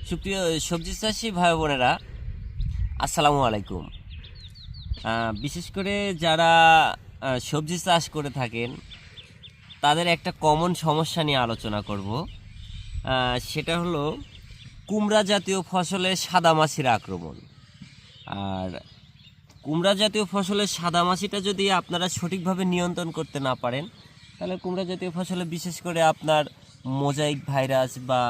সুপ্রিয় সবজি চাষি ভাই বোনেরা, আসসালামু আলাইকুম। বিশেষ করে যারা সবজি চাষ করে থাকেন তাদের একটা কমন সমস্যা নিয়ে আলোচনা করব। সেটা হলো কুমড়া জাতীয় ফসলে সাদামাছির আক্রমণ। আর কুমড়া জাতীয় ফসলের সাদামাছিটা যদি আপনারা সঠিকভাবে নিয়ন্ত্রণ করতে না পারেন, তাহলে কুমড়া জাতীয় ফসলে বিশেষ করে আপনার মোজাইক ভাইরাস বা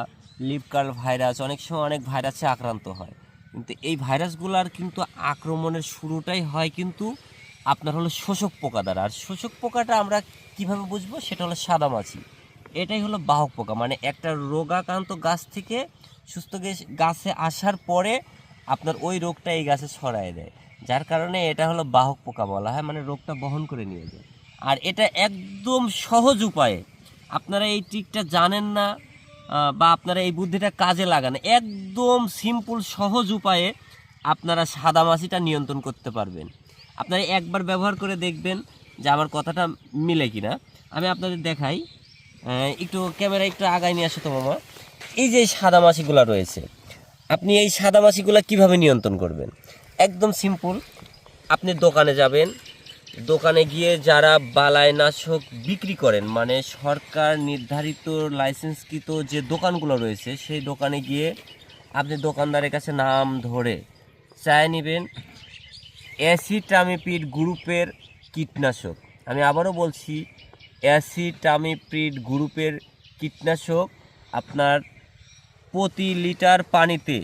লিফ কার্ল ভাইরাস অনেক সময় অনেক ভাইরাসে আক্রান্ত হয়। কিন্তু এই ভাইরাসগুলোর কিন্তু আক্রমণের শুরুটাই হয় কিন্তু আপনার হলো শোষক পোকা দ্বারা। আর শোষক পোকাটা আমরা কিভাবে বুঝবো? সেটা হলো সাদামাছি। এটাই হলো বাহক পোকা, মানে একটা রোগাক্রান্ত গাছ থেকে সুস্থ গাছে আসার পরে আপনার ওই রোগটা এই গাছে ছড়ায় দেয়, যার কারণে এটা হলো বাহক পোকা বলা হয়, মানে রোগটা বহন করে নিয়ে যায়। আর এটা একদম সহজ উপায়ে, আপনারা এই ট্রিকটা জানেন না বা আপনারা এই বুদ্ধিটা কাজে লাগান, একদম সিম্পল সহজ উপায়ে আপনারা সাদামাছিটা নিয়ন্ত্রণ করতে পারবেন। আপনারা একবার ব্যবহার করে দেখবেন যে আমার কথাটা মিলে কিনা। আমি আপনাদের দেখাই, একটু ক্যামেরা একটু আগায় নিয়ে আসো তো মামা। এই যে সাদামাছিগুলো রয়েছে, আপনি এই সাদামাছিগুলো কিভাবে নিয়ন্ত্রণ করবেন? একদম সিম্পল। আপনি দোকানে যাবেন, দোকানে গিয়ে যারা বালাইনাশক বিক্রি করেন, মানে সরকার নির্ধারিত লাইসেন্সকৃত যে দোকানগুলো রয়েছে, সেই দোকানে গিয়ে আপনি দোকানদারের কাছে নাম ধরে চায় নেবেন অ্যাসিটামিপ্রিড গ্রুপের কীটনাশক। আমি আবারও বলছি, অ্যাসিটামিপ্রিড গ্রুপের কীটনাশক আপনার প্রতি লিটার পানিতে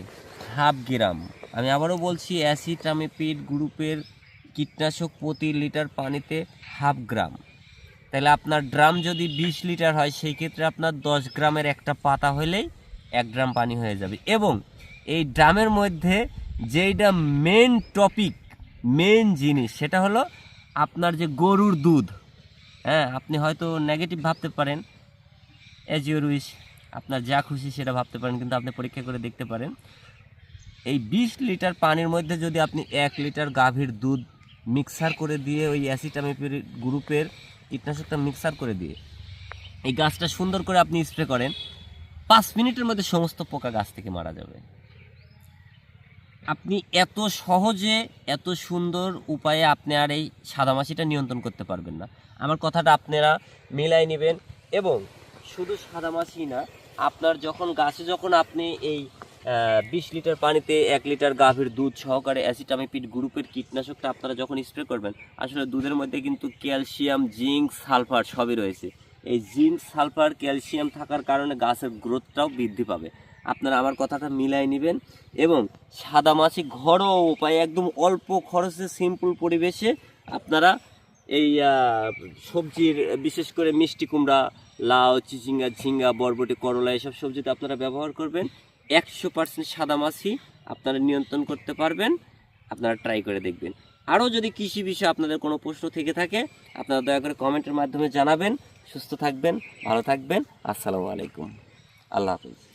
1/2 গ্রাম। আমি আবারও বলছি, অ্যাসিটামিপ্রিড গ্রুপের কীটনাশক প্রতি লিটার পানিতে 1/2 গ্রাম। তাহলে আপনার ড্রাম যদি 20 লিটার হয়, সেই ক্ষেত্রে আপনার 10 গ্রামের একটা পাতা হলেই 1 গ্রাম পানি হয়ে যাবে। এবং এই ড্রামের মধ্যে যেইটা মেন টপিক, মেন জিনিস, সেটা হলো আপনার যে গরুর দুধ। হ্যাঁ, আপনি হয়তো নেগেটিভ ভাবতে পারেন, অ্যাজ ইউর উইশ, আপনার যা খুশি সেটা ভাবতে পারেন, কিন্তু আপনি পরীক্ষা করে দেখতে পারেন। এই 20 লিটার পানির মধ্যে যদি আপনি 1 লিটার গাভীর দুধ মিক্সার করে দিয়ে ওই অ্যাসিটামিপ্রিড গ্রুপের কীটনাশকটা মিক্সার করে দিয়ে এই গাছটা সুন্দর করে আপনি স্প্রে করেন, 5 মিনিটের মধ্যে সমস্ত পোকা গাছ থেকে মারা যাবে। আপনি এত সহজে, এত সুন্দর উপায়ে আপনি আর এই সাদামাছিটা নিয়ন্ত্রণ করতে পারবেন না। আমার কথাটা আপনারা মিলাই নেবেন। এবং শুধু সাদামাছি না, আপনার গাছে যখন আপনি এই 20 লিটার পানিতে 1 লিটার গাভীর দুধ সহকারে অ্যাসিটামিপ্রিড গ্রুপের কীটনাশকটা আপনারা যখন স্প্রে করবেন, আসলে দুধের মধ্যে কিন্তু ক্যালসিয়াম, জিঙ্ক, সালফার সবই রয়েছে। এই জিঙ্ক, সালফার, ক্যালসিয়াম থাকার কারণে গাছের গ্রোথটাও বৃদ্ধি পাবে। আপনারা আমার কথাটা মিলাই নেবেন। এবং সাদামাছি ঘরোয়া উপায়ে একদম অল্প খরচে সিম্পল পরিবেশে আপনারা এই সবজির, বিশেষ করে মিষ্টি কুমড়া, লাউ, চিচিঙ্গা, ঝিঙ্গা, বরবটি, করলা, এসব সবজিতে আপনারা ব্যবহার করবেন। 100% সাদামাছি আপনারা নিয়ন্ত্রণ করতে পারবেন। আপনারা ট্রাই করে দেখবেন। আরও যদি কৃষি বিষয়ে আপনাদের কোনো প্রশ্ন থেকে থাকে, আপনারা দয়া করে কমেন্টের মাধ্যমে জানাবেন। সুস্থ থাকবেন, ভালো থাকবেন। আসসালামু আলাইকুম, আল্লাহ হাফিজ।